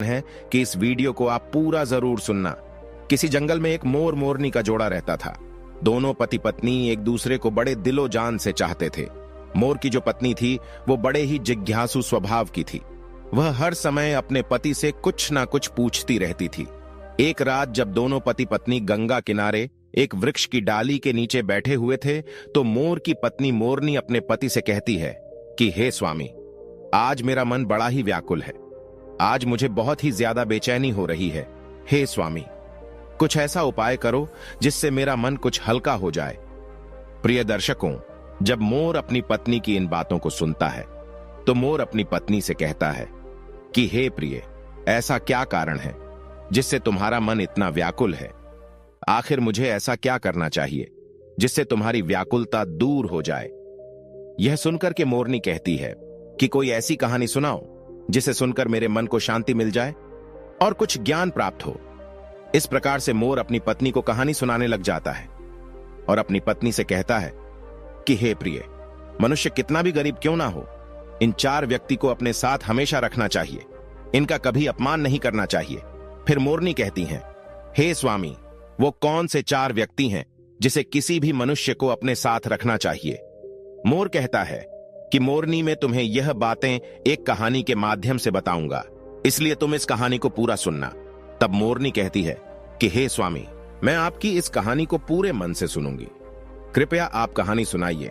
है कि इस वीडियो को आप पूरा जरूर सुनना। किसी जंगल में एक मोर मोरनी का जोड़ा रहता था। दोनों पति पत्नी एक दूसरे को बड़े दिलो जान से चाहते थे। मोर की जो पत्नी थी वो बड़े ही जिज्ञासु स्वभाव की थी। वह हर समय अपने पति से कुछ ना कुछ पूछती रहती थी। एक रात जब दोनों पति पत्नी गंगा किनारे एक वृक्ष की डाली के नीचे बैठे हुए थे तो मोर की पत्नी मोरनी अपने पति से कहती है कि हे स्वामी, आज मेरा मन बड़ा ही व्याकुल है। आज मुझे बहुत ही ज्यादा बेचैनी हो रही है। हे स्वामी, कुछ ऐसा उपाय करो जिससे मेरा मन कुछ हल्का हो जाए। प्रिय दर्शकों, जब मोर अपनी पत्नी की इन बातों को सुनता है तो मोर अपनी पत्नी से कहता है कि हे प्रिय, ऐसा क्या कारण है जिससे तुम्हारा मन इतना व्याकुल है? आखिर मुझे ऐसा क्या करना चाहिए जिससे तुम्हारी व्याकुलता दूर हो जाए? यह सुनकर के मोरनी कहती है कि कोई ऐसी कहानी सुनाओ जिसे सुनकर मेरे मन को शांति मिल जाए और कुछ ज्ञान प्राप्त हो। इस प्रकार से मोर अपनी पत्नी को कहानी सुनाने लग जाता है और अपनी पत्नी से कहता है कि हे प्रिय, मनुष्य कितना भी गरीब क्यों ना हो, इन 4 व्यक्ति को अपने साथ हमेशा रखना चाहिए। इनका कभी अपमान नहीं करना चाहिए। फिर मोरनी कहती हैं, हे स्वामी, वो कौन से 4 व्यक्ति हैं जिसे किसी भी मनुष्य को अपने साथ रखना चाहिए? मोर कहता है कि मोरनी, मैं तुम्हें यह बातें एक कहानी के माध्यम से बताऊंगा, इसलिए तुम इस कहानी को पूरा सुनना। तब मोरनी कहती है कि हे स्वामी, मैं आपकी इस कहानी को पूरे मन से सुनूंगी, कृपया आप कहानी सुनाइए।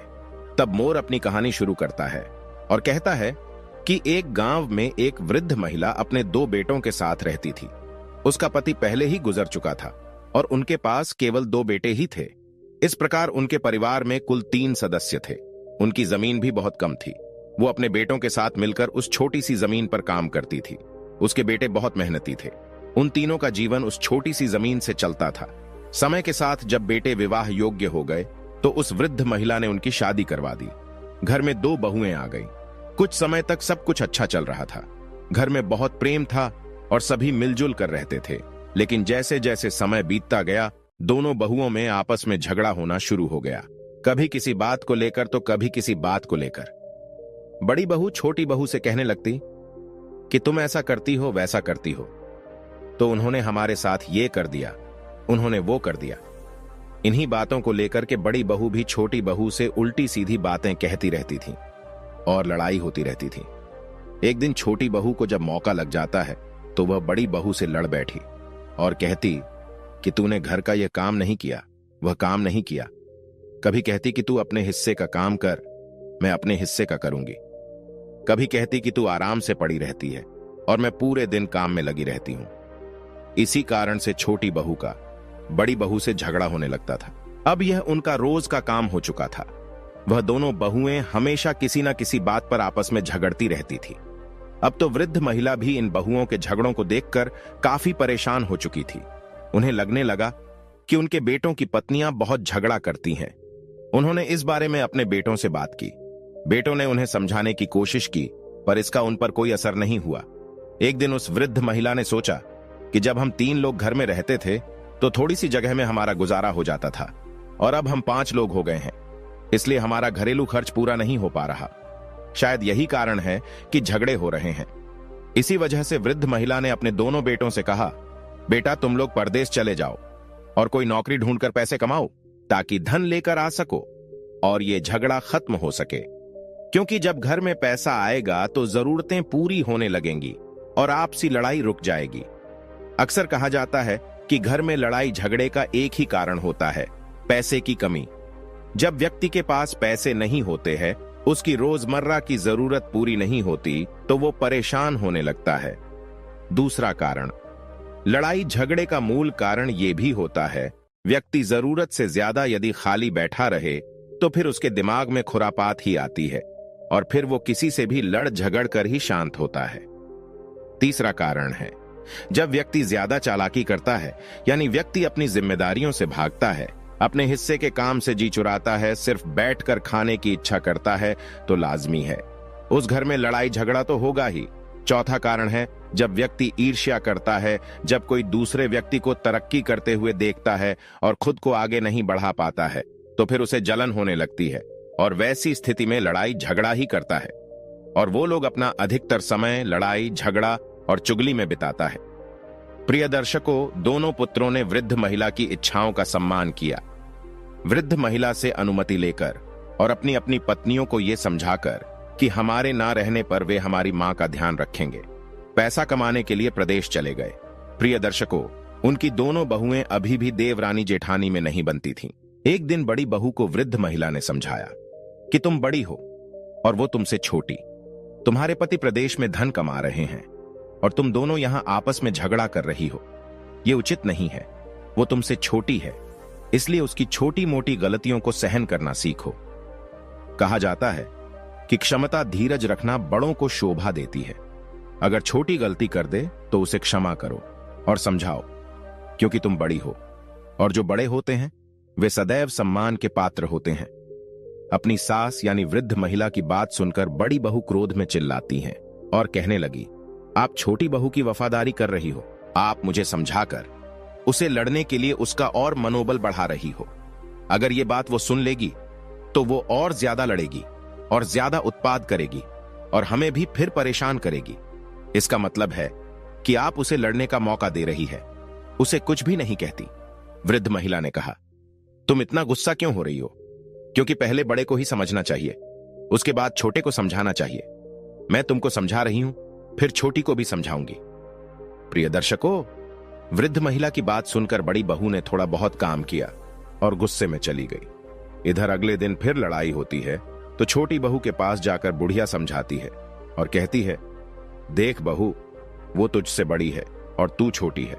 तब मोर अपनी कहानी शुरू करता है और कहता है कि एक गांव में एक वृद्ध महिला अपने 2 बेटों के साथ रहती थी। उसका पति पहले ही गुजर चुका था और उनके पास केवल 2 बेटे ही थे। इस प्रकार उनके परिवार में कुल 3 सदस्य थे। उनकी जमीन भी बहुत कम थी। वो अपने बेटों के साथ मिलकर उस छोटी सी जमीन पर काम करती थी। उसके बेटे बहुत मेहनती थे। उन तीनों का जीवन उस छोटी सी जमीन से चलता था। समय के साथ जब बेटे विवाह योग्य हो गए तो उस वृद्ध महिला ने उनकी शादी करवा दी। घर में 2 बहुएं आ गईं। कुछ समय तक सब कुछ अच्छा चल रहा था। घर में बहुत प्रेम था और सभी मिलजुल कर रहते थे। लेकिन जैसे जैसे समय बीतता गया, दोनों बहुओं में आपस में झगड़ा होना शुरू हो गया। कभी किसी बात को लेकर तो कभी किसी बात को लेकर। बड़ी बहू छोटी बहू से कहने लगती कि तुम ऐसा करती हो, वैसा करती हो, तो उन्होंने हमारे साथ ये कर दिया, उन्होंने वो कर दिया। इन्हीं बातों को लेकर के बड़ी बहू भी छोटी बहू से उल्टी सीधी बातें कहती रहती थी और लड़ाई होती रहती थी। एक दिन छोटी बहू को जब मौका लग जाता है तो वह बड़ी बहू से लड़ बैठी और कहती कि तूने घर का यह काम नहीं किया, वह काम नहीं किया। कभी कहती कि तू अपने हिस्से का काम कर, मैं अपने हिस्से का करूंगी। कभी कहती कि तू आराम से पड़ी रहती है और मैं पूरे दिन काम में लगी रहती हूं। इसी कारण से छोटी बहू का बड़ी बहू से झगड़ा होने लगता था। अब यह उनका रोज का काम हो चुका था। वह दोनों बहुएं हमेशा किसी न किसी बात पर आपस में झगड़ती रहती थी। अब तो वृद्ध महिला भी इन बहुओं के झगड़ों को देखकर काफी परेशान हो चुकी थी। उन्हें लगने लगा कि उनके बेटों की पत्नियां बहुत झगड़ा करती हैं। उन्होंने इस बारे में अपने बेटों से बात की। बेटों ने उन्हें समझाने की कोशिश की, पर इसका उन पर कोई असर नहीं हुआ। एक दिन उस वृद्ध महिला ने सोचा कि जब हम 3 लोग घर में रहते थे तो थोड़ी सी जगह में हमारा गुजारा हो जाता था, और अब हम 5 लोग हो गए हैं, इसलिए हमारा घरेलू खर्च पूरा नहीं हो पा रहा। शायद यही कारण है कि झगड़े हो रहे हैं। इसी वजह से वृद्ध महिला ने अपने दोनों बेटों से कहा, बेटा तुम लोग परदेश चले जाओ और कोई नौकरी ढूंढकर पैसे कमाओ ताकि धन लेकर आ सको और ये झगड़ा खत्म हो सके। क्योंकि जब घर में पैसा आएगा तो जरूरतें पूरी होने लगेंगी और आपसी लड़ाई रुक जाएगी। अक्सर कहा जाता है कि घर में लड़ाई झगड़े का एक ही कारण होता है, पैसे की कमी। जब व्यक्ति के पास पैसे नहीं होते हैं, उसकी रोजमर्रा की जरूरत पूरी नहीं होती, तो वो परेशान होने लगता है। दूसरा कारण, लड़ाई झगड़े का मूल कारण यह भी होता है, व्यक्ति जरूरत से ज्यादा यदि खाली बैठा रहे तो फिर उसके दिमाग में खुरापात ही आती है और फिर वो किसी से भी लड़ झगड़ कर ही शांत होता है। तीसरा कारण है, जब व्यक्ति ज्यादा चालाकी करता है, यानी व्यक्ति अपनी जिम्मेदारियों से भागता है, अपने हिस्से के काम से जी चुराता है, सिर्फ बैठकर खाने की इच्छा करता है, तो लाजमी है उस घर में लड़ाई झगड़ा तो होगा ही। चौथा कारण है, जब व्यक्ति ईर्ष्या करता है, जब कोई दूसरे व्यक्ति को तरक्की करते हुए देखता है और खुद को आगे नहीं बढ़ा पाता है, तो फिर उसे जलन होने लगती है और वैसी स्थिति में लड़ाई झगड़ा ही करता है। और वो लोग अपना अधिकतर समय लड़ाई झगड़ा और चुगली में बिताता है। प्रिय दर्शकों, दोनों पुत्रों ने वृद्ध महिला की इच्छाओं का सम्मान किया। वृद्ध महिला से अनुमति लेकर और अपनी अपनी पत्नियों को यह समझाकर कि हमारे ना रहने पर वे हमारी मां का ध्यान रखेंगे, पैसा कमाने के लिए प्रदेश चले गए। प्रिय दर्शकों, उनकी दोनों बहुएं अभी भी देवरानी जेठानी में नहीं बनती थीं। एक दिन बड़ी बहू को वृद्ध महिला ने समझाया कि तुम बड़ी हो और वो तुमसे छोटी। तुम्हारे पति प्रदेश में धन कमा रहे हैं और तुम दोनों यहां आपस में झगड़ा कर रही हो। ये उचित नहीं है। वो तुमसे छोटी है, इसलिए उसकी छोटी मोटी गलतियों को सहन करना सीखो। कहा जाता है कि क्षमता धीरज रखना बड़ों को शोभा देती है। अगर छोटी गलती कर दे तो उसे क्षमा करो और समझाओ, क्योंकि तुम बड़ी हो और जो बड़े होते हैं वे सदैव सम्मान के पात्र होते हैं। अपनी सास यानी वृद्ध महिला की बात सुनकर बड़ी बहू क्रोध में चिल्लाती हैं और कहने लगी, आप छोटी बहू की वफादारी कर रही हो। आप मुझे समझाकर उसे लड़ने के लिए उसका और मनोबल बढ़ा रही हो। अगर ये बात वो सुन लेगी तो वो और ज्यादा लड़ेगी और ज्यादा उत्पाद करेगी और हमें भी फिर परेशान करेगी। इसका मतलब है कि आप उसे लड़ने का मौका दे रही है, उसे कुछ भी नहीं कहती। वृद्ध महिला ने कहा, तुम इतना गुस्सा क्यों हो रही हो? क्योंकि पहले बड़े को ही समझना चाहिए, उसके बाद छोटे को समझाना चाहिए। मैं तुमको समझा रही हूं, फिर छोटी को भी समझाऊंगी। प्रिय दर्शकों, वृद्ध महिला की बात सुनकर बड़ी बहू ने थोड़ा बहुत काम किया और गुस्से में चली गई। इधर अगले दिन फिर लड़ाई होती है तो छोटी बहू के पास जाकर बुढ़िया समझाती है और कहती है, देख बहू, वो तुझसे बड़ी है और तू छोटी है,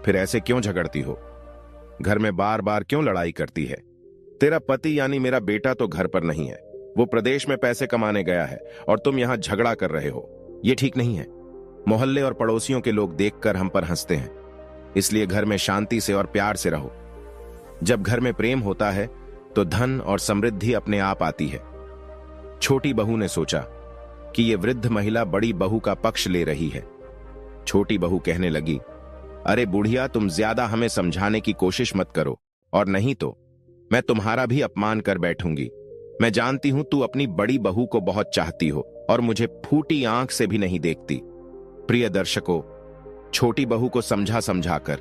फिर ऐसे क्यों झगड़ती हो? घर में बार बार क्यों लड़ाई करती है? तेरा पति यानी मेरा बेटा तो घर पर नहीं है, वो प्रदेश में पैसे कमाने गया है और तुम यहां झगड़ा कर रहे हो। ये ठीक नहीं है। मोहल्ले और पड़ोसियों के लोग देखकर हम पर हंसते हैं, इसलिए घर में शांति से और प्यार से रहो। जब घर में प्रेम होता है तो धन और समृद्धि अपने आप आती है। छोटी बहू ने सोचा कि ये वृद्ध महिला बड़ी बहू का पक्ष ले रही है। छोटी बहू कहने लगी, अरे बुढ़िया, तुम ज्यादा हमें समझाने की कोशिश मत करो, और नहीं तो मैं तुम्हारा भी अपमान कर बैठूंगी। मैं जानती हूं तू अपनी बड़ी बहू को बहुत चाहती हो और मुझे फूटी आंख से भी नहीं देखती। प्रिय दर्शकों, छोटी बहू को समझा समझाकर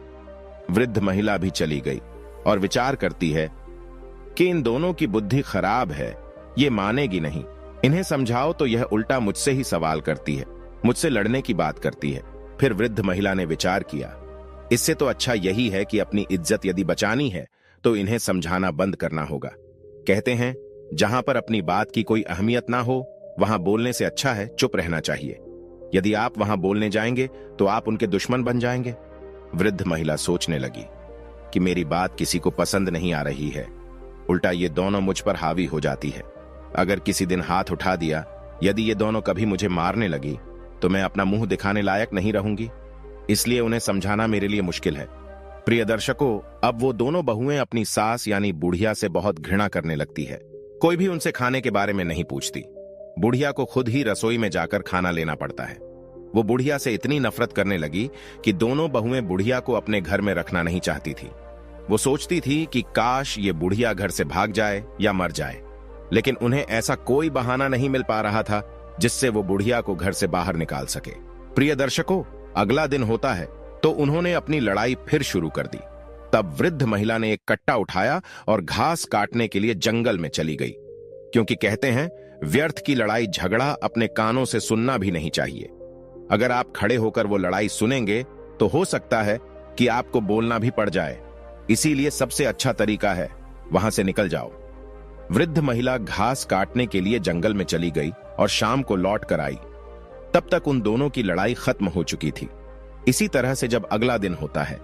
वृद्ध महिला भी चली गई और विचार करती है कि इन दोनों की बुद्धि खराब है, ये मानेगी नहीं। इन्हें समझाओ तो यह उल्टा मुझसे ही सवाल करती है, मुझसे लड़ने की बात करती है। फिर वृद्ध महिला ने विचार किया, इससे तो अच्छा यही है कि अपनी इज्जत यदि बचानी है तो इन्हें समझाना बंद करना होगा। कहते हैं, जहां पर अपनी बात की कोई अहमियत ना हो वहां बोलने से अच्छा है चुप रहना चाहिए। यदि आप वहां बोलने जाएंगे तो आप उनके दुश्मन बन जाएंगे। वृद्ध महिला सोचने लगी कि मेरी बात किसी को पसंद नहीं आ रही है, उल्टा ये दोनों मुझ पर हावी हो जाती है। अगर किसी दिन हाथ उठा दिया, यदि ये दोनों कभी मुझे मारने लगी तो मैं अपना मुंह दिखाने लायक नहीं रहूंगी, इसलिए उन्हें समझाना मेरे लिए मुश्किल है। प्रिय दर्शकों, अब वो दोनों बहुएं अपनी सास यानी बुढ़िया से बहुत घृणा करने लगती है। कोई भी उनसे खाने के बारे में नहीं पूछती। बुढ़िया को खुद ही रसोई में जाकर खाना लेना पड़ता है। वो बुढ़िया से इतनी नफरत करने लगी कि दोनों बहुएं बुढ़िया को अपने घर में रखना नहीं चाहती थी। वो सोचती थी कि काश ये बुढ़िया घर से भाग जाए या मर जाए, लेकिन उन्हें ऐसा कोई बहाना नहीं मिल पा रहा था जिससे वो बुढ़िया को घर से बाहर निकाल सके। प्रिय दर्शकों, अगला दिन होता है तो उन्होंने अपनी लड़ाई फिर शुरू कर दी। तब वृद्ध महिला ने एक कट्टा उठाया और घास काटने के लिए जंगल में चली गई, क्योंकि कहते हैं व्यर्थ की लड़ाई झगड़ा अपने कानों से सुनना भी नहीं चाहिए। अगर आप खड़े होकर वो लड़ाई सुनेंगे तो हो सकता है कि आपको बोलना भी पड़ जाए, इसीलिए सबसे अच्छा तरीका है वहां से निकल जाओ। वृद्ध महिला घास काटने के लिए जंगल में चली गई और शाम को लौट कर आई। तब तक उन दोनों की लड़ाई खत्म हो चुकी थी। इसी तरह से जब अगला दिन होता है,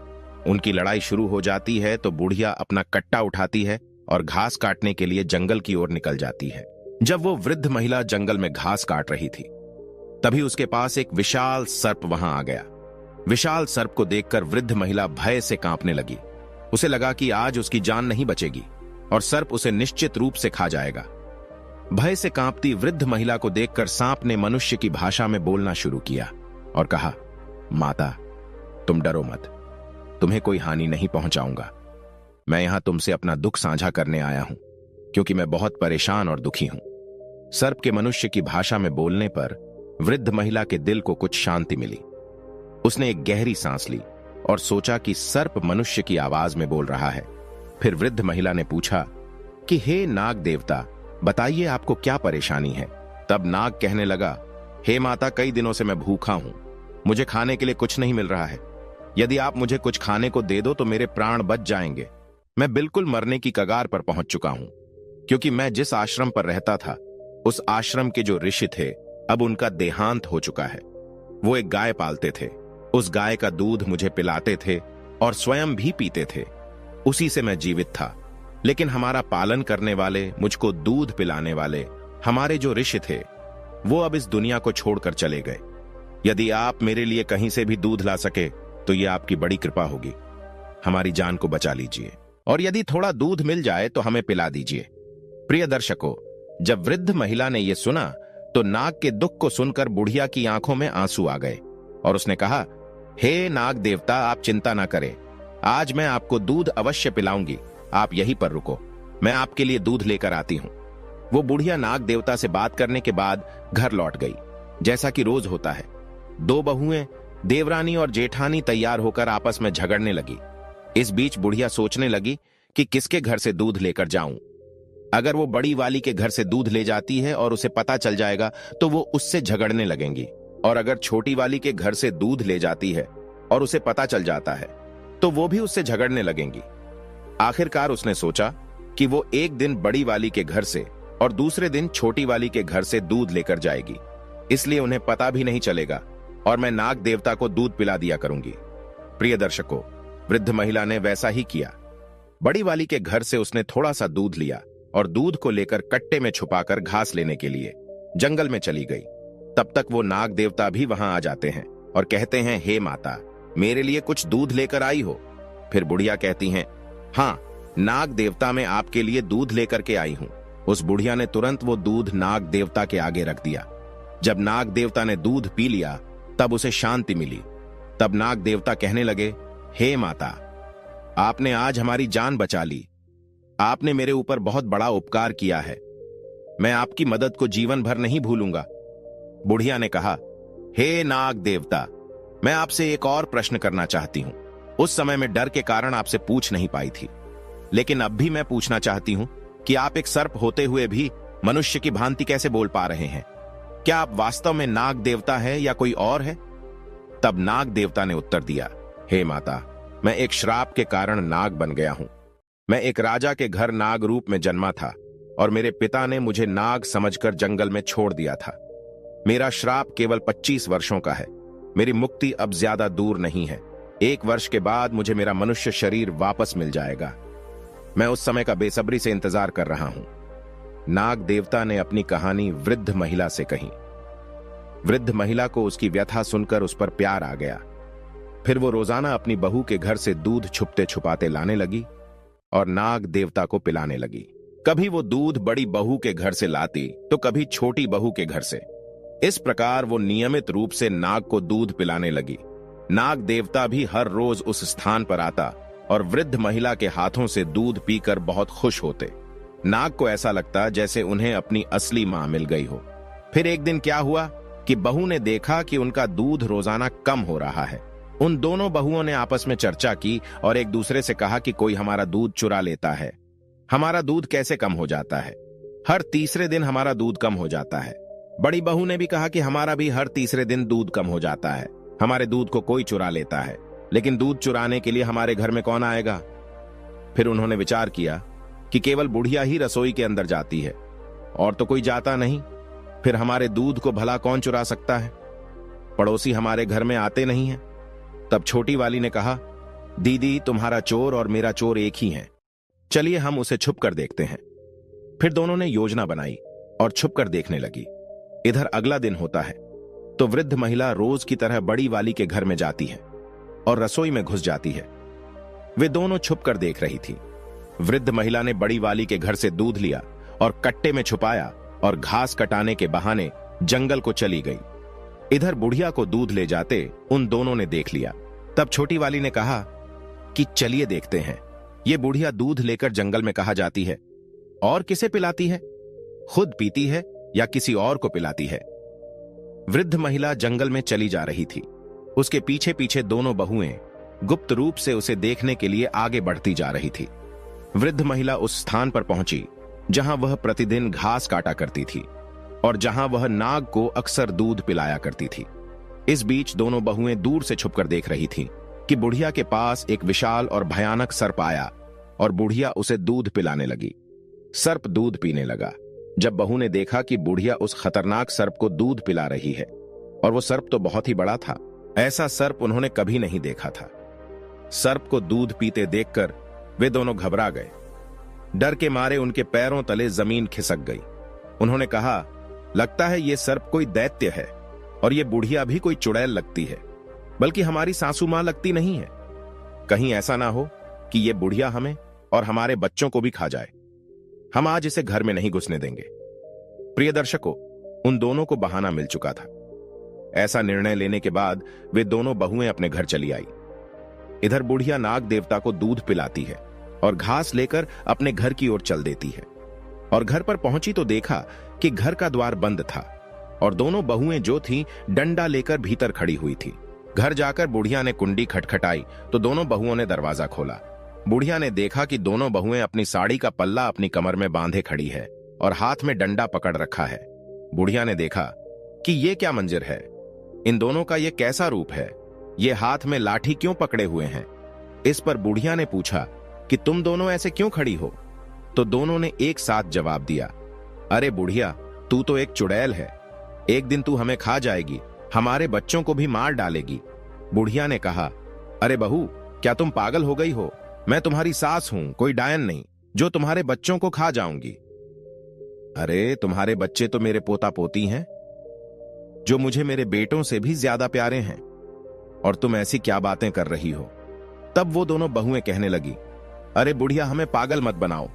उनकी लड़ाई शुरू हो जाती है तो बुढ़िया अपना कट्टा उठाती है और घास काटने के लिए जंगल की ओर निकल जाती है। जब वो वृद्ध महिला जंगल में घास काट रही थी, तभी उसके पास एक विशाल सर्प वहां आ गया। विशाल सर्प को देखकर वृद्ध महिला भय से कांपने लगी। उसे लगा कि आज उसकी जान नहीं बचेगी और सर्प उसे निश्चित रूप से खा जाएगा। भय से कांपती वृद्ध महिला को देखकर सांप ने मनुष्य की भाषा में बोलना शुरू किया और कहा, माता, तुम डरो मत, तुम्हें कोई हानि नहीं पहुंचाऊंगा। मैं यहां तुमसे अपना दुख साझा करने आया हूं, क्योंकि मैं बहुत परेशान और दुखी हूं। सर्प के मनुष्य की भाषा में बोलने पर वृद्ध महिला के दिल को कुछ शांति मिली। उसने एक गहरी सांस ली और सोचा कि सर्प मनुष्य की आवाज में बोल रहा है। फिर वृद्ध महिला ने पूछा कि हे नाग देवता, बताइए आपको क्या परेशानी है। तब नाग कहने लगा, हे माता, कई दिनों से मैं भूखा हूं, मुझे खाने के लिए कुछ नहीं मिल रहा है। यदि आप मुझे कुछ खाने को दे दो तो मेरे प्राण बच जाएंगे। मैं बिल्कुल मरने की कगार पर पहुंच चुका हूं, क्योंकि मैं जिस आश्रम पर रहता था उस आश्रम के जो ऋषि थे अब उनका देहांत हो चुका है। वो एक गाय पालते थे, उस गाय का दूध मुझे पिलाते थे और स्वयं भी पीते थे। उसी से मैं जीवित था। लेकिन हमारा पालन करने वाले, मुझको दूध पिलाने वाले हमारे जो ऋषि थे वो अब इस दुनिया को छोड़कर चले गए। यदि आप मेरे लिए कहीं से भी दूध ला सके तो ये आपकी बड़ी कृपा होगी। हमारी जान को बचा लीजिए, और यदि थोड़ा दूध मिल जाए तो हमें पिला दीजिए। प्रिय दर्शकों, जब वृद्ध महिला ने यह सुना तो नाग के दुख को सुनकर बुढ़िया की आंखों में आंसू आ गए और उसने कहा, हे नाग देवता, आप चिंता ना करें, आज मैं आपको दूध अवश्य पिलाऊंगी। आप यहीं पर रुको, मैं आपके लिए दूध लेकर आती हूं। वो बुढ़िया नाग देवता से बात करने के बाद घर लौट गई। जैसा कि रोज होता है, दो बहुएं देवरानी और जेठानी तैयार होकर आपस में झगड़ने लगी। इस बीच बुढ़िया सोचने लगी कि किसके घर से दूध लेकर जाऊं। अगर वो बड़ी वाली के घर से दूध ले जाती है और उसे पता चल जाएगा तो वो उससे झगड़ने लगेंगी, और अगर छोटी वाली के घर से दूध ले जाती है और उसे पता चल जाता है तो वो भी उससे झगड़ने लगेंगी। आखिरकार उसने सोचा कि वो एक दिन बड़ी वाली के घर से और दूसरे दिन छोटी वाली के घर से दूध लेकर जाएगी, इसलिए उन्हें पता भी नहीं चलेगा और मैं नाग देवता को दूध पिला दिया करूंगी। प्रिय दर्शकों, वृद्ध महिला ने वैसा ही किया। बड़ी वाली के घर से उसने थोड़ा सा दूध लिया और दूध को लेकर कट्टे में छुपाकर घास लेने के लिए जंगल में चली गई। तब तक वो नाग देवता भी वहां आ जाते हैं और कहते हैं, हे माता, मेरे लिए कुछ दूध लेकर आई हो। फिर बुढ़िया कहती हैं, हाँ नाग देवता, मैं आपके लिए दूध लेकर के आई हूं। उस बुढ़िया ने तुरंत वो दूध नाग देवता के आगे रख दिया। जब नाग देवता ने दूध पी लिया तब उसे शांति मिली। तब नाग देवता कहने लगे, हे माता, आपने आज हमारी जान बचा ली। आपने मेरे ऊपर बहुत बड़ा उपकार किया है, मैं आपकी मदद को जीवन भर नहीं भूलूंगा। बुढ़िया ने कहा, हे नाग देवता, मैं आपसे एक और प्रश्न करना चाहती हूं। उस समय में डर के कारण आपसे पूछ नहीं पाई थी, लेकिन अब भी मैं पूछना चाहती हूं कि आप एक सर्प होते हुए भी मनुष्य की भांति कैसे बोल पा रहे हैं? क्या आप वास्तव में नाग देवता है या कोई और है? तब नाग देवता ने उत्तर दिया, हे माता, मैं एक श्राप के कारण नाग बन गया हूं। मैं एक राजा के घर नाग रूप में जन्मा था और मेरे पिता ने मुझे नाग समझकर जंगल में छोड़ दिया था। मेरा श्राप केवल 25 वर्षों का है। मेरी मुक्ति अब ज्यादा दूर नहीं है। 1 वर्ष के बाद मुझे मेरा मनुष्य शरीर वापस मिल जाएगा। मैं उस समय का बेसब्री से इंतजार कर रहा हूं। नाग देवता ने अपनी कहानी वृद्ध महिला से कही। वृद्ध महिला को उसकी व्यथा सुनकर उस पर प्यार आ गया। फिर वो रोजाना अपनी बहू के घर से दूध छुपते छुपाते लाने लगी और नाग देवता को पिलाने लगी। कभी वो दूध बड़ी बहू के घर से लाती तो कभी छोटी बहू के घर से। इस प्रकार वो नियमित रूप से नाग को दूध पिलाने लगी। नाग देवता भी हर रोज उस स्थान पर आता और वृद्ध महिला के हाथों से दूध पीकर बहुत खुश होते। नाग को ऐसा लगता जैसे उन्हें अपनी असली मां मिल गई हो। फिर एक दिन क्या हुआ कि बहू ने देखा कि उनका दूध रोजाना कम हो रहा है। उन दोनों बहुओं ने आपस में चर्चा की और एक दूसरे से कहा कि कोई हमारा दूध चुरा लेता है। हमारा दूध कैसे कम हो जाता है? हर तीसरे दिन हमारा दूध कम हो जाता है। बड़ी बहू ने भी कहा कि हमारा भी हर तीसरे दिन दूध कम हो जाता है। हमारे दूध को कोई चुरा लेता है, लेकिन दूध चुराने के लिए हमारे घर में कौन आएगा? फिर उन्होंने विचार किया कि केवल बुढ़िया ही रसोई के अंदर जाती है और तो कोई जाता नहीं। फिर हमारे दूध को भला कौन चुरा सकता है? पड़ोसी हमारे घर में आते नहीं हैं। तब छोटी वाली ने कहा, दीदी, तुम्हारा चोर और मेरा चोर एक ही है, चलिए हम उसे छुप कर देखते हैं। फिर दोनों ने योजना बनाई और छुप कर देखने लगी। इधर अगला दिन होता है तो वृद्ध महिला रोज की तरह बड़ी वाली के घर में जाती है और रसोई में घुस जाती है। वे दोनों छुप कर देख रही थी। वृद्ध महिला ने बड़ी वाली के घर से दूध लिया और कट्टे में छुपाया और घास कटाने के बहाने जंगल को चली गई। इधर बुढ़िया को दूध ले जाते उन दोनों ने देख लिया। तब छोटी वाली ने कहा कि चलिए देखते हैं, ये बुढ़िया दूध लेकर जंगल में कहाँ जाती है और किसे पिलाती है? खुद पीती है या किसी और को पिलाती है? वृद्ध महिला जंगल में चली जा रही थी। उसके पीछे पीछे दोनों बहुएं गुप्त रूप से उसे देखने के लिए आगे बढ़ती जा रही थी। वृद्ध महिला उस स्थान पर पहुंची जहां वह प्रतिदिन घास काटा करती थी और जहां वह नाग को अक्सर दूध पिलाया करती थी। इस बीच दोनों बहुएं दूर से छुपकर देख रही थीं कि बुढ़िया के पास एक विशाल और भयानक सर्प आया और बुढ़िया उसे दूध पिलाने लगी। सर्प दूध पीने लगा। जब बहू ने देखा कि बुढ़िया उस खतरनाक सर्प को दूध पिला रही है, और वो सर्प तो बहुत ही बड़ा था, ऐसा सर्प उन्होंने कभी नहीं देखा था। सर्प को दूध पीते देखकर वे दोनों घबरा गए। डर के मारे उनके पैरों तले जमीन खिसक गई। उन्होंने कहा, लगता है ये सर्प कोई दैत्य है और ये बुढ़िया भी कोई चुड़ैल लगती है, बल्कि हमारी सासू मां लगती नहीं है। कहीं ऐसा ना हो कि ये बुढ़िया हमें और हमारे बच्चों को भी खा जाए। हम आज इसे घर में नहीं घुसने देंगे। प्रिय दर्शकों, उन दोनों को बहाना मिल चुका था। ऐसा निर्णय लेने के बाद वे दोनों बहुएं अपने घर चली आई। इधर बुढ़िया नाग देवता को दूध पिलाती है और घास लेकर अपने घर की ओर चल देती है। और घर पर पहुंची तो देखा कि घर का द्वार बंद था और दोनों बहुएं जो थीं डंडा लेकर भीतर खड़ी हुई थी। घर जाकर बुढ़िया ने कुंडी खटखटाई तो दोनों बहुओं ने दरवाजा खोला। बुढ़िया ने देखा कि दोनों बहुएं अपनी साड़ी का पल्ला अपनी कमर में बांधे खड़ी है और हाथ में डंडा पकड़ रखा है। बुढ़िया ने देखा कि ये क्या मंजर है, इन दोनों का ये कैसा रूप है, ये हाथ में लाठी क्यों पकड़े हुए हैं। इस पर बुढ़िया ने पूछा कि तुम दोनों ऐसे क्यों खड़ी हो। तो दोनों ने एक साथ जवाब दिया, अरे बुढ़िया, तू तो एक चुड़ैल है, एक दिन तू हमें खा जाएगी, हमारे बच्चों को भी मार डालेगी। बुढ़िया ने कहा, अरे बहू, क्या तुम पागल हो गई हो? मैं तुम्हारी सास हूं, कोई डायन नहीं जो तुम्हारे बच्चों को खा जाऊंगी। अरे तुम्हारे बच्चे तो मेरे पोता पोती हैं, जो मुझे मेरे बेटों से भी ज्यादा प्यारे हैं, और तुम ऐसी क्या बातें कर रही हो। तब वो दोनों बहुएं कहने लगी, अरे बुढ़िया, हमें पागल मत बनाओ,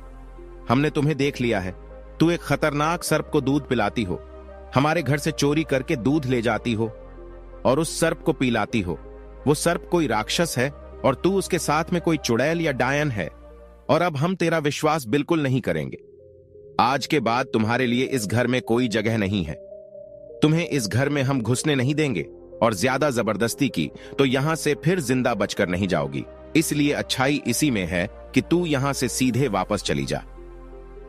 हमने तुम्हें देख लिया है, तू एक खतरनाक सर्प को दूध पिलाती हो, हमारे घर से चोरी करके दूध ले जाती हो और उस सर्प को पिलाती हो। वो सर्प कोई राक्षस है और तू उसके साथ में कोई चुड़ैल या डायन है, और अब हम तेरा विश्वास बिल्कुल नहीं करेंगे। आज के बाद तुम्हारे लिए इस घर में कोई जगह नहीं है, तुम्हें इस घर में हम घुसने नहीं देंगे, और ज्यादा जबरदस्ती की तो यहां से फिर जिंदा बचकर नहीं जाओगी। इसलिए अच्छाई इसी में है कि तू यहां से सीधे वापस चली जा।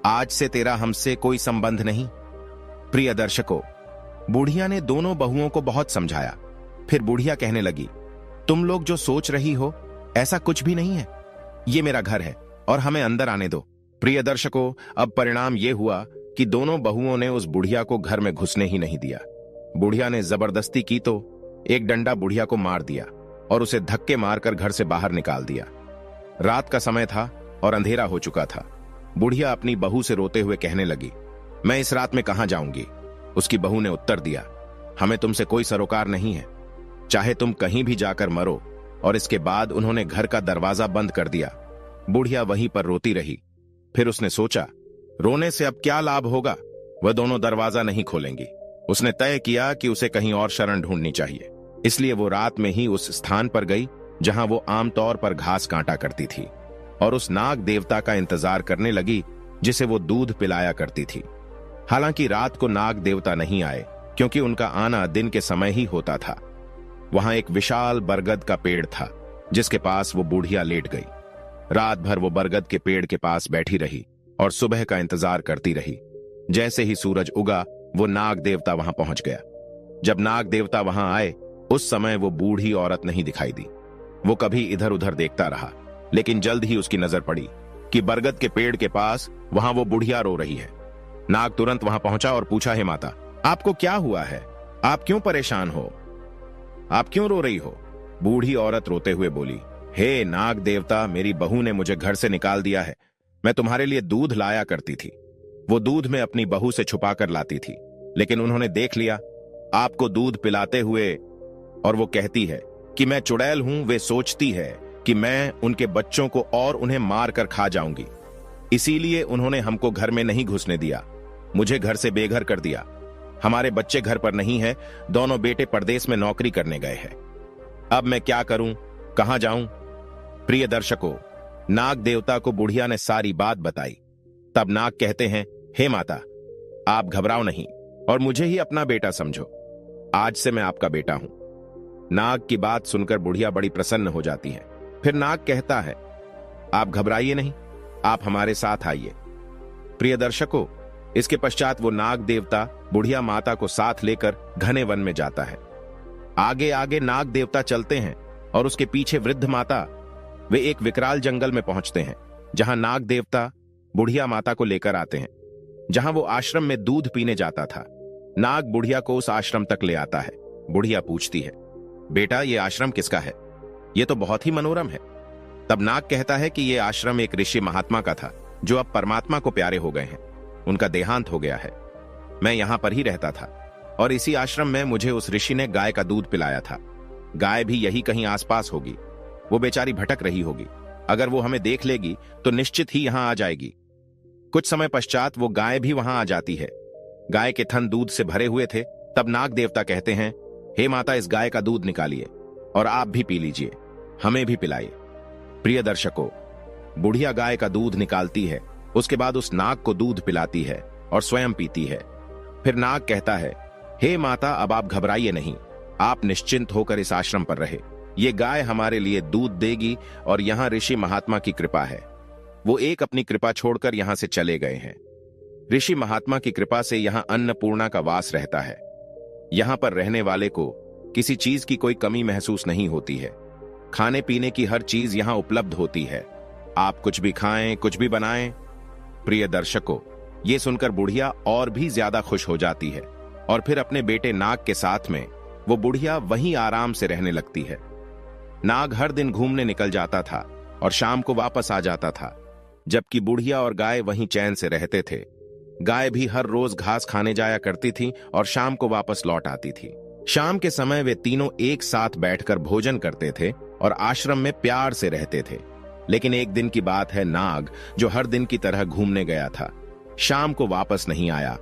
आज से तेरा हमसे कोई संबंध नहीं। प्रिय दर्शकों, बुढ़िया ने दोनों बहुओं को बहुत समझाया। फिर बुढ़िया कहने लगी, तुम लोग जो सोच रही हो ऐसा कुछ भी नहीं है, ये मेरा घर है और हमें अंदर आने दो। प्रिय दर्शकों, अब परिणाम यह हुआ कि दोनों बहुओं ने उस बुढ़िया को घर में घुसने ही नहीं दिया। बुढ़िया ने जबरदस्ती की तो एक डंडा बुढ़िया को मार दिया और उसे धक्के मारकर घर से बाहर निकाल दिया। रात का समय था और अंधेरा हो चुका था। बुढ़िया अपनी बहू से रोते हुए कहने लगी, मैं इस रात में कहां जाऊंगी। उसकी बहू ने उत्तर दिया, हमें तुमसे कोई सरोकार नहीं है, चाहे तुम कहीं भी जाकर मरो। और इसके बाद उन्होंने घर का दरवाजा बंद कर दिया। बुढ़िया वहीं पर रोती रही। फिर उसने सोचा, रोने से अब क्या लाभ होगा, वह दोनों दरवाजा नहीं खोलेंगी। उसने तय किया कि उसे कहीं और शरण ढूंढनी चाहिए। इसलिए वो रात में ही उस स्थान पर गई जहां वो आमतौर पर घास काटा करती थी, और उस नाग देवता का इंतजार करने लगी जिसे वो दूध पिलाया करती थी। हालांकि रात को नाग देवता नहीं आए, क्योंकि उनका आना दिन के समय ही होता था। वहां एक विशाल बरगद का पेड़ था जिसके पास वो बूढ़िया लेट गई। रात भर वो बरगद के पेड़ के पास बैठी रही और सुबह का इंतजार करती रही। जैसे ही सूरज उगा, वो नाग देवता वहां पहुंच गया। जब नाग देवता वहां आए, उस समय वो बूढ़ी औरत नहीं दिखाई दी। वो कभी इधर उधर देखता रहा, लेकिन जल्द ही उसकी नजर पड़ी कि बरगद के पेड़ के पास वहां वो बुढ़िया रो रही है। नाग तुरंत वहां पहुंचा और पूछा, हे माता, आपको क्या हुआ है? आप क्यों परेशान हो? आप क्यों रो रही हो? बूढ़ी औरत रोते हुए बोली, हे नाग देवता, मेरी बहू ने मुझे घर से निकाल दिया है। मैं तुम्हारे लिए दूध लाया करती थी। वो दूध में अपनी बहू से छुपा कर लाती थी, लेकिन उन्होंने देख लिया आपको दूध पिलाते हुए, और वो कहती है कि मैं चुड़ैल हूं। वे सोचती है कि मैं उनके बच्चों को और उन्हें मार कर खा जाऊंगी। इसीलिए उन्होंने हमको घर में नहीं घुसने दिया, मुझे घर से बेघर कर दिया। हमारे बच्चे घर पर नहीं है, दोनों बेटे परदेश में नौकरी करने गए हैं। अब मैं क्या करूं, कहां जाऊं? प्रिय दर्शकों, नाग देवता को बुढ़िया ने सारी बात बताई। तब नाग कहते हैं, हे माता, आप घबराओ नहीं और मुझे ही अपना बेटा समझो। आज से मैं आपका बेटा हूं। नाग की बात सुनकर बुढ़िया बड़ी प्रसन्न हो जाती है। फिर नाग कहता है, आप घबराइए नहीं, आप हमारे साथ आइए। प्रिय दर्शकों, इसके पश्चात वो नाग देवता बुढ़िया माता को साथ लेकर घने वन में जाता है। आगे आगे नाग देवता चलते हैं और उसके पीछे वृद्ध माता। वे एक विकराल जंगल में पहुंचते हैं, जहां नाग देवता बुढ़िया माता को लेकर आते हैं, जहां वो आश्रम में दूध पीने जाता था। नाग बुढ़िया को उस आश्रम तक ले आता है। बुढ़िया पूछती है, बेटा ये आश्रम किसका है? ये तो बहुत ही मनोरम है। तब नाग कहता है कि ये आश्रम एक ऋषि महात्मा का था, जो अब परमात्मा को प्यारे हो गए हैं। उनका देहांत हो गया है। मैं यहां पर ही रहता था और इसी आश्रम में मुझे उस ऋषि ने गाय का दूध पिलाया था। गाय भी यही कहीं आसपास होगी। वो बेचारी भटक रही होगी। अगर वो हमें देख लेगी तो निश्चित ही यहां आ जाएगी। कुछ समय पश्चात वो गाय भी वहां आ जाती है। गाय के थन दूध से भरे हुए थे। तब नाग देवता कहते हैं, हे माता, इस गाय का दूध निकालिए और आप भी पी लीजिए, हमें भी पिलाइए। प्रिय दर्शकों, बुढ़िया गाय का दूध निकालती है, उसके बाद उस नाग को दूध पिलाती है और स्वयं पीती है। फिर नाग कहता है, हे माता, अब आप घबराइए नहीं, आप निश्चिंत होकर इस आश्रम पर रहे। ये गाय हमारे लिए दूध देगी और यहां ऋषि महात्मा की कृपा है। वो एक अपनी कृपा छोड़कर यहां से चले गए हैं। ऋषि महात्मा की कृपा से यहां अन्नपूर्णा का वास रहता है। यहां पर रहने वाले को किसी चीज की कोई कमी महसूस नहीं होती है। खाने पीने की हर चीज यहां उपलब्ध होती है। आप कुछ भी खाएं, कुछ भी बनाएं। प्रिय दर्शकों, ये सुनकर बुढ़िया और भी ज्यादा खुश हो जाती है और फिर अपने बेटे नाग के साथ में वो बुढ़िया वहीं आराम से रहने लगती है। नाग हर दिन घूमने निकल जाता था और शाम को वापस आ जाता था, जबकि बुढ़िया और गाय वहीं चैन से रहते थे। गाय भी हर रोज घास खाने जाया करती थी और शाम को वापस लौट आती थी। शाम के समय वे तीनों एक साथ बैठकर भोजन करते थे और आश्रम में प्यार से रहते थे। लेकिन एक दिन की बात है, नाग, जो हर दिन की तरह घूमने गया था, शाम को वापस नहीं आया।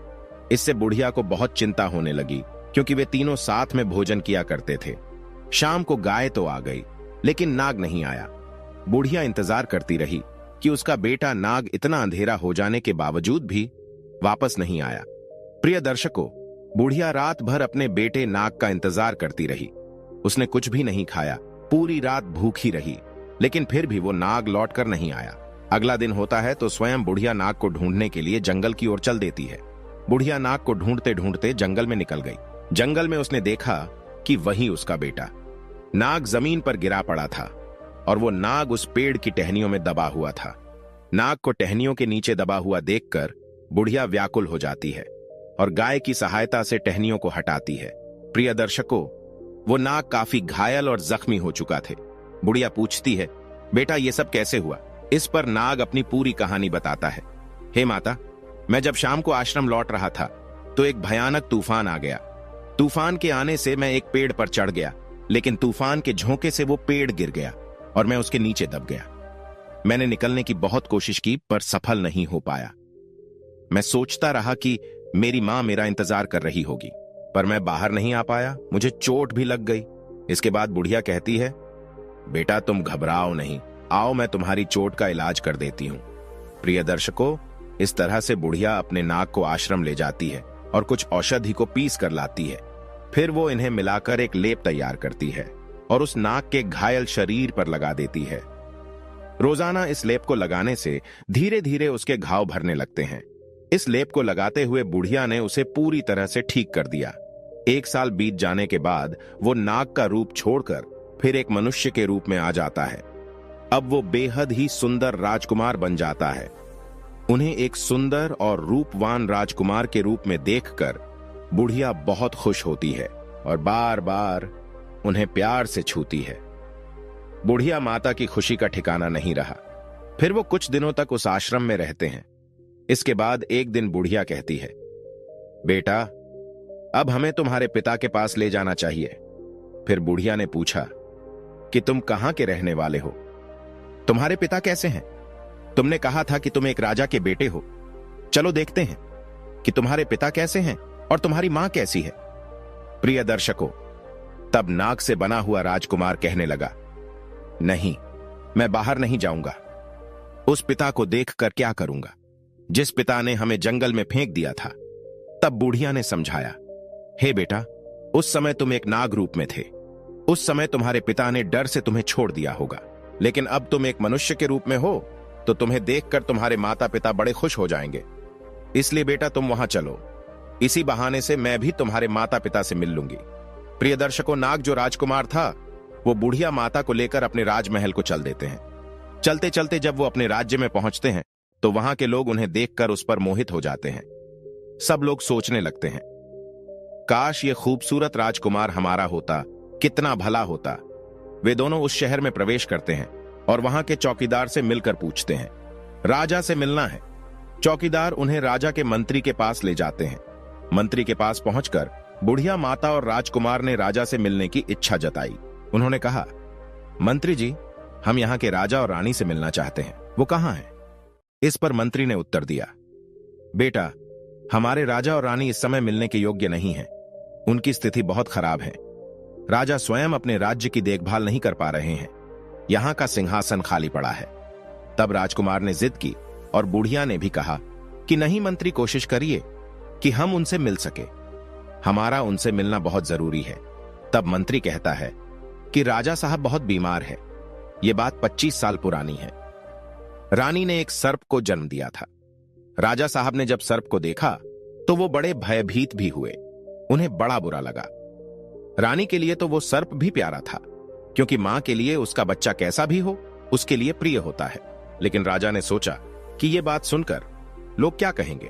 इससे बुढ़िया को बहुत चिंता होने लगी, क्योंकि वे तीनों साथ में भोजन किया करते थे। शाम को गाय तो आ गई, लेकिन नाग नहीं आया। बुढ़िया इंतजार करती रही कि उसका बेटा नाग इतना अंधेरा हो जाने के बावजूद भी वापस नहीं आया। प्रिय दर्शकों, बुढ़िया रात भर अपने बेटे नाग का इंतजार करती रही। उसने कुछ भी नहीं खाया, पूरी रात भूखी रही, लेकिन फिर भी वो नाग लौटकर नहीं आया। अगला दिन होता है तो स्वयं बुढ़िया नाग को ढूंढने के लिए जंगल की ओर चल देती है। बुढ़िया नाग को ढूंढते ढूंढते जंगल में निकल गई। जंगल में उसने देखा कि वही उसका बेटा नाग जमीन पर गिरा पड़ा था और वो नाग उस पेड़ की टहनियों में दबा हुआ था। नाग को टहनियों के नीचे दबा हुआ देखकर बुढ़िया व्याकुल हो जाती है और गाय की सहायता से टहनियों को हटाती है। प्रिय दर्शकों, वो नाग काफी घायल और जख्मी हो चुका थे। बुढ़िया पूछती है, बेटा ये सब कैसे हुआ? इस पर नाग अपनी पूरी कहानी बताता है। हे माता, मैं जब शाम को आश्रम लौट रहा था तो एक भयानक तूफान आ गया। तूफान के आने से मैं एक पेड़ पर चढ़ गया, लेकिन तूफान के झोंके से वो पेड़ गिर गया और मैं उसके नीचे दब गया। मैंने निकलने की बहुत कोशिश की पर सफल नहीं हो पाया। मैं सोचता रहा कि मेरी मां मेरा इंतजार कर रही होगी, पर मैं बाहर नहीं आ पाया। मुझे चोट भी लग गई। इसके बाद बुढ़िया कहती है, बेटा तुम घबराओ नहीं, आओ मैं तुम्हारी चोट का इलाज कर देती हूं। प्रिय दर्शकों, इस तरह से बुढ़िया अपने नाग को आश्रम ले जाती है और कुछ औषधि को पीस कर लाती है। फिर वो इन्हें मिलाकर एक लेप तैयार करती है और उस नाग के घायल शरीर पर लगा देती है। रोजाना इस लेप को लगाने से धीरे धीरे उसके घाव भरने लगते हैं। इस लेप को लगाते हुए बुढ़िया ने उसे पूरी तरह से ठीक कर दिया। 1 साल बीत जाने के बाद वो नाग का रूप छोड़कर फिर एक मनुष्य के रूप में आ जाता है। अब वो बेहद ही सुंदर राजकुमार बन जाता है। उन्हें एक सुंदर और रूपवान राजकुमार के रूप में देखकर बुढ़िया बहुत खुश होती है और बार बार उन्हें प्यार से छूती है। बुढ़िया माता की खुशी का ठिकाना नहीं रहा। फिर वो कुछ दिनों तक उस आश्रम में रहते हैं। इसके बाद एक दिन बुढ़िया कहती है, बेटा अब हमें तुम्हारे पिता के पास ले जाना चाहिए। फिर बुढ़िया ने पूछा कि तुम कहां के रहने वाले हो? तुम्हारे पिता कैसे हैं? तुमने कहा था कि तुम एक राजा के बेटे हो। चलो देखते हैं कि तुम्हारे पिता कैसे हैं और तुम्हारी मां कैसी है। प्रिय दर्शकों, तब नाग से बना हुआ राजकुमार कहने लगा, नहीं, मैं बाहर नहीं जाऊंगा। उस पिता को देखकर क्या करूंगा जिस पिता ने हमें जंगल में फेंक दिया था। तब बुढ़िया ने समझाया, हे बेटा, उस समय तुम एक नाग रूप में थे। उस समय तुम्हारे पिता ने डर से तुम्हें छोड़ दिया होगा, लेकिन अब तुम एक मनुष्य के रूप में हो तो तुम्हें देखकर तुम्हारे माता पिता बड़े खुश हो जाएंगे। इसलिए बेटा तुम वहां चलो, इसी बहाने से मैं भी तुम्हारे माता पिता से मिल लूंगी। प्रिय दर्शकों, नाग जो राजकुमार था वो बुढ़िया माता को लेकर अपने राजमहल को चल देते हैं। चलते चलते जब वो अपने राज्य में पहुंचते हैं तो वहां के लोग उन्हें देखकर उस पर मोहित हो जाते हैं। सब लोग सोचने लगते हैं, काश ये खूबसूरत राजकुमार हमारा होता, कितना भला होता। वे दोनों उस शहर में प्रवेश करते हैं और वहां के चौकीदार से मिलकर पूछते हैं, राजा से मिलना है। चौकीदार उन्हें राजा के मंत्री के पास ले जाते हैं। मंत्री के पास पहुंचकर बुढ़िया माता और राजकुमार ने राजा से मिलने की इच्छा जताई। उन्होंने कहा, मंत्री जी, हम यहाँ के राजा और रानी से मिलना चाहते हैं, वो कहाँ हैं? इस पर मंत्री ने उत्तर दिया, बेटा, हमारे राजा और रानी इस समय मिलने के योग्य नहीं हैं। उनकी स्थिति बहुत खराब है। राजा स्वयं अपने राज्य की देखभाल नहीं कर पा रहे हैं। यहां का सिंहासन खाली पड़ा है। तब राजकुमार ने जिद की और बुढ़िया ने भी कहा कि नहीं मंत्री, कोशिश करिए कि हम उनसे मिल सके। हमारा उनसे मिलना बहुत जरूरी है। तब मंत्री कहता है कि राजा साहब बहुत बीमार है। यह बात 25 साल पुरानी है। रानी ने एक सर्प को जन्म दिया था। राजा साहब ने जब सर्प को देखा तो वो बड़े भयभीत भी हुए। उन्हें बड़ा बुरा लगा। रानी के लिए तो वो सर्प भी प्यारा था, क्योंकि मां के लिए उसका बच्चा कैसा भी हो उसके लिए प्रिय होता है। लेकिन राजा ने सोचा कि ये बात सुनकर लोग क्या कहेंगे।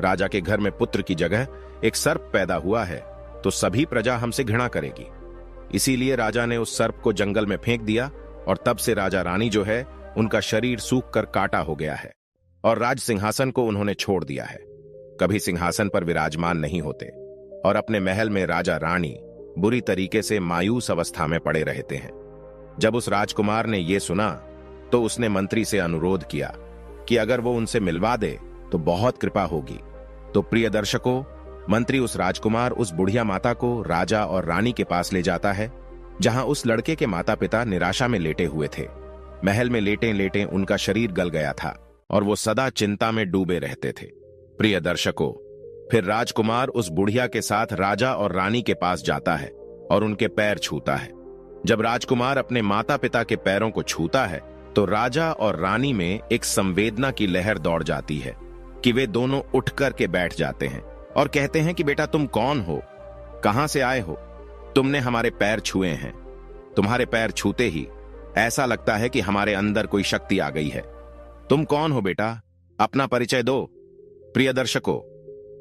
राजा के घर में पुत्र की जगह एक सर्प पैदा हुआ है तो सभी प्रजा हमसे घृणा करेगी। इसीलिए राजा ने उस सर्प को जंगल में फेंक दिया और तब से राजा रानी जो है उनका शरीर सूख कर काटा हो गया है और राज सिंहासन को उन्होंने छोड़ दिया है। कभी सिंहासन पर विराजमान नहीं होते और अपने महल में राजा रानी बुरी तरीके से मायूस अवस्था में पड़े रहते हैं। जब उस राजकुमार ने यह सुना तो उसने मंत्री से अनुरोध किया कि अगर वो उनसे मिलवा दे तो बहुत कृपा होगी। तो प्रिय दर्शकों, मंत्री उस राजकुमार, उस बुढ़िया माता को राजा और रानी के पास ले जाता है, जहां उस लड़के के माता पिता निराशा में लेटे हुए थे। महल में लेटे लेटे उनका शरीर गल गया था और वो सदा चिंता में डूबे रहते थे। प्रिय दर्शकों, फिर राजकुमार उस बुढ़िया के साथ राजा और रानी के पास जाता है और उनके पैर छूता है। जब राजकुमार अपने माता पिता के पैरों को छूता है तो राजा और रानी में एक संवेदना की लहर दौड़ जाती है कि वे दोनों उठ कर के बैठ जाते हैं और कहते हैं कि बेटा तुम कौन हो, कहां से आए हो? तुमने हमारे पैर छुए हैं। तुम्हारे पैर छूते ही ऐसा लगता है कि हमारे अंदर कोई शक्ति आ गई है। तुम कौन हो बेटा? अपना परिचय दो। प्रिय दर्शकों,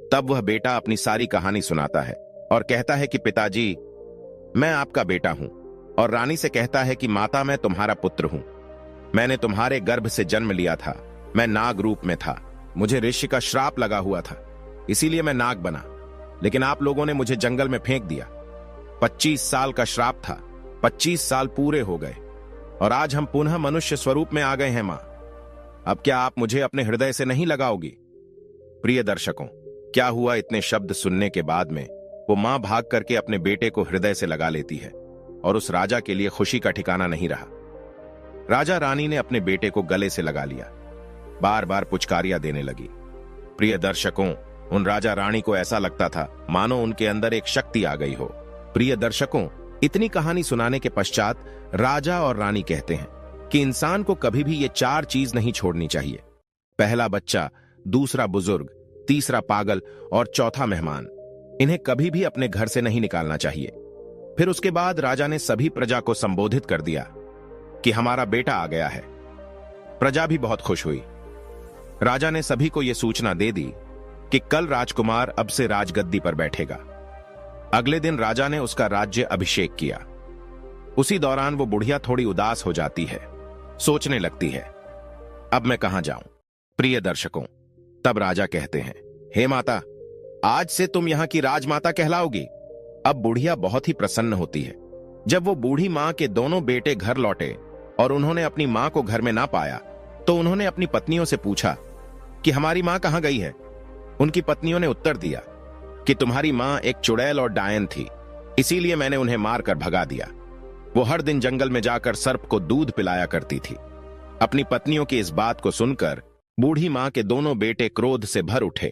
तब वह बेटा अपनी सारी कहानी सुनाता है और कहता है कि पिताजी, मैं आपका बेटा हूं। और रानी से कहता है कि माता, मैं तुम्हारा पुत्र हूं। मैंने तुम्हारे गर्भ से जन्म लिया था। मैं नाग रूप में था। मुझे ऋषि का श्राप लगा हुआ था, इसीलिए मैं नाग बना। लेकिन आप लोगों ने मुझे जंगल में फेंक दिया। 25 साल का श्राप था। 25 साल पूरे हो गए और आज हम पुनः मनुष्य स्वरूप में आ गए हैं। मां, अब क्या आप मुझे अपने हृदय से नहीं लगाओगी? प्रिय दर्शकों, क्या हुआ? इतने शब्द सुनने के बाद में वो मां भाग करके अपने बेटे को हृदय से लगा लेती है और उस राजा के लिए खुशी का ठिकाना नहीं रहा। राजा रानी ने अपने बेटे को गले से लगा लिया, बार बार पुचकारियां देने लगी। प्रिय दर्शकों, उन राजा रानी को ऐसा लगता था मानो उनके अंदर एक शक्ति आ गई हो। प्रिय दर्शकों, इतनी कहानी सुनाने के पश्चात राजा और रानी कहते हैं कि इंसान को कभी भी ये 4 चीज नहीं छोड़नी चाहिए। पहला बच्चा, दूसरा बुजुर्ग, तीसरा पागल और चौथा मेहमान। इन्हें कभी भी अपने घर से नहीं निकालना चाहिए। फिर उसके बाद राजा ने सभी प्रजा को संबोधित कर दिया कि हमारा बेटा आ गया है। प्रजा भी बहुत खुश हुई। राजा ने सभी को यह सूचना दे दी कि कल राजकुमार अब से राजगद्दी पर बैठेगा। अगले दिन राजा ने उसका राज्य अभिषेक किया। उसी दौरान वो बुढ़िया थोड़ी उदास हो जाती है, सोचने लगती है, अब मैं कहां जाऊं? प्रिय दर्शकों, तब राजा कहते हैं, हे माता, आज से तुम यहां की राजमाता कहलाओगी। अब बुढ़िया बहुत ही प्रसन्न होती है। जब वो बूढ़ी मां के दोनों बेटे घर लौटे और उन्होंने अपनी मां को घर में ना पाया तो उन्होंने अपनी पत्नियों से पूछा कि हमारी मां कहां गई है। उनकी पत्नियों ने उत्तर दिया कि तुम्हारी मां एक चुड़ैल और डायन थी, इसीलिए मैंने उन्हें मारकर भगा दिया। वो हर दिन जंगल में जाकर सर्प को दूध पिलाया करती थी। अपनी पत्नियों की इस बात को सुनकर बूढ़ी मां के दोनों बेटे क्रोध से भर उठे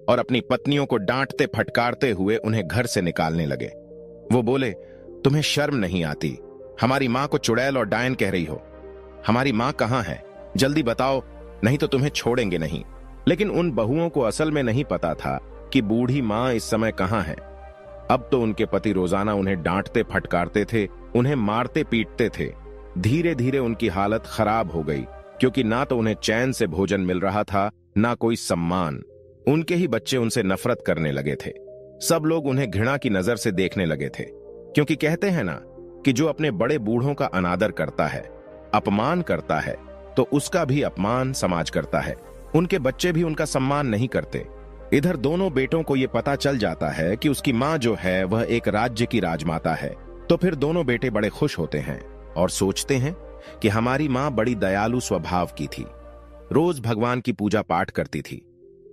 और अपनी पत्नियों को डांटते फटकारते हुए उन्हें घर से निकालने लगे। वो बोले, तुम्हें शर्म नहीं आती? हमारी माँ को चुड़ैल और डायन कह रही हो। हमारी माँ कहाँ है? जल्दी बताओ, नहीं तो तुम्हें छोड़ेंगे नहीं। लेकिन उन बहुओं को असल में नहीं पता था कि बूढ़ी माँ इस समय कहाँ है। अब तो उनके पति रोजाना उन्हें डांटते फटकारते थे, उन्हें मारते पीटते थे। धीरे धीरे उनकी हालत खराब हो गई, क्योंकि ना तो उन्हें चैन से भोजन मिल रहा था, ना कोई सम्मान। उनके ही बच्चे उनसे नफरत करने लगे थे। सब लोग उन्हें घृणा की नजर से देखने लगे थे, क्योंकि कहते हैं ना कि जो अपने बड़े बूढ़ों का अनादर करता है, अपमान करता है, तो उसका भी अपमान समाज करता है। उनके बच्चे भी उनका सम्मान नहीं करते। इधर दोनों बेटों को यह पता चल जाता है कि उसकी माँ जो है वह एक राज्य की राजमाता है, तो फिर दोनों बेटे बड़े खुश होते हैं और सोचते हैं कि हमारी माँ बड़ी दयालु स्वभाव की थी, रोज भगवान की पूजा पाठ करती थी,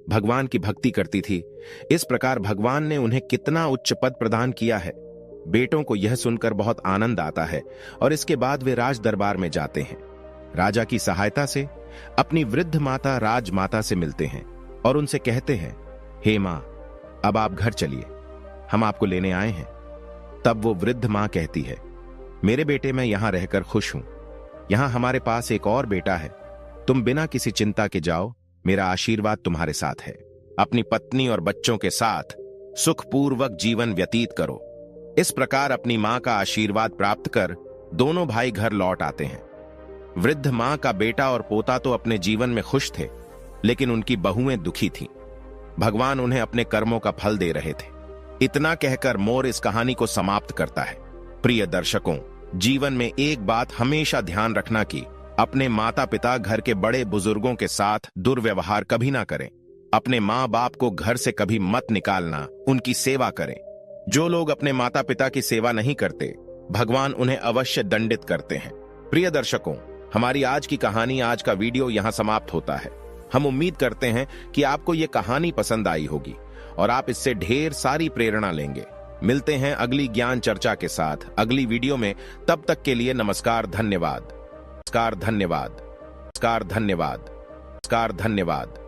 भगवान की भक्ति करती थी। इस प्रकार भगवान ने उन्हें कितना उच्च पद प्रदान किया है। बेटों को यह सुनकर बहुत आनंद आता है और इसके बाद वे राज दरबार में जाते हैं। राजा की सहायता से अपनी वृद्ध माता राजमाता से मिलते हैं और उनसे कहते हैं, हे मां, अब आप घर चलिए, हम आपको लेने आए हैं। तब वो वृद्ध मां कहती है, मेरे बेटे, मैं यहां रहकर खुश हूं। यहां हमारे पास एक और बेटा है। तुम बिना किसी चिंता के जाओ, मेरा आशीर्वाद तुम्हारे साथ है। अपनी पत्नी और बच्चों के साथ सुखपूर्वक जीवन व्यतीत करो। इस प्रकार अपनी मां का आशीर्वाद प्राप्त कर दोनों भाई घर लौट आते हैं। वृद्ध मां का बेटा और पोता तो अपने जीवन में खुश थे, लेकिन उनकी बहुएं दुखी थीं। भगवान उन्हें अपने कर्मों का फल दे रहे थे। इतना कहकर मोर इस कहानी को समाप्त करता है। प्रिय दर्शकों, जीवन में एक बात हमेशा ध्यान रखना कि अपने माता पिता, घर के बड़े बुजुर्गों के साथ दुर्व्यवहार कभी ना करें। अपने माँ बाप को घर से कभी मत निकालना, उनकी सेवा करें। जो लोग अपने माता पिता की सेवा नहीं करते, भगवान उन्हें अवश्य दंडित करते हैं। प्रिय दर्शकों, हमारी आज की कहानी, आज का वीडियो यहां समाप्त होता है। हम उम्मीद करते हैं कि आपको यह कहानी पसंद आई होगी और आप इससे ढेर सारी प्रेरणा लेंगे। मिलते हैं अगली ज्ञान चर्चा के साथ अगली वीडियो में। तब तक के लिए नमस्कार, धन्यवाद। नमस्कार, धन्यवाद। नमस्कार, धन्यवाद। नमस्कार, धन्यवाद।